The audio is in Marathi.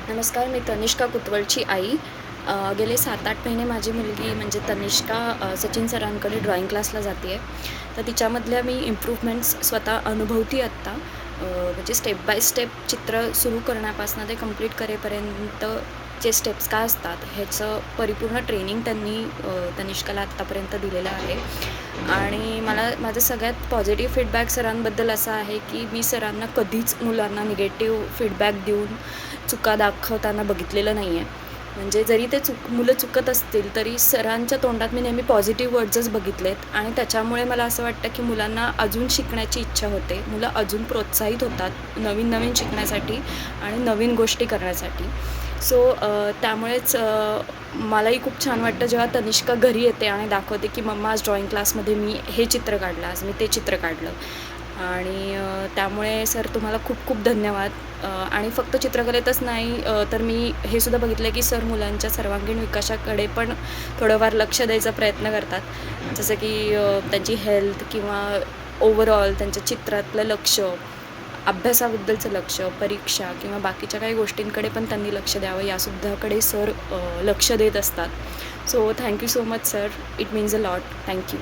नमस्कार, मी तनिष्का कुतवलची आई. गेले 7-8 महिने माझी मुलगी म्हणजे तनिष्का सचिन सरांकडे ड्रॉइंग क्लासला जाते आहे. तर तिच्यामधल्या मी इम्प्रूव्हमेंट्स स्वतः अनुभवते आत्ता. म्हणजे स्टेप बाय स्टेप चित्र सुरू करण्यापासून ते कंप्लीट करेपर्यंत जे स्टेप्स काय असतात ह्याचं परिपूर्ण ट्रेनिंग त्यांनी तनिष्काला आत्तापर्यंत दिलेलं आहे. आणि मला माझं सगळ्यात पॉझिटिव्ह फीडबॅक सरांबद्दल असा आहे की मी सरांना कधीच मुलांना निगेटिव्ह फीडबॅक देऊन चुका दाखवताना बघितलेलं नाही आहे. म्हणजे जरी ते मुलं चुकत असतील तरी सरांच्या तोंडात मी नेहमी पॉझिटिव्ह वर्ड्सच बघितलेत आणि त्याच्यामुळे मला असं वाटतं की मुलांना अजून शिकण्याची इच्छा होते. मुलं अजून प्रोत्साहित होतात नवीन नवीन शिकण्यासाठी आणि नवीन गोष्टी करण्यासाठी. सो त्यामुळेच मलाही खूप छान वाटतं जेव्हा तनिष्का घरी येते आणि दाखवते की मम्मा आज ड्रॉइंग क्लासमध्ये मी हे चित्र काढलं, आज मी ते चित्र काढलं. आणि त्यामुळे सर तुम्हाला खूप खूप धन्यवाद. आणि फक्त चित्रकलेतच नाही तर मी हे सुद्धा बघितलं की सर मुलांच्या सर्वांगीण विकासाकडे पण थोडंफार लक्ष द्यायचा प्रयत्न करतात. जसं की त्यांची हेल्थ किंवा ओव्हरऑल त्यांच्या चित्रातलं लक्ष, अभ्यासाबद्दलचं लक्ष, परीक्षा किंवा बाकीच्या काही गोष्टींकडे पण त्यांनी लक्ष द्यावं यासुद्धाकडे सर लक्ष देत असतात. So thank you so much sir. It means a lot. Thank you.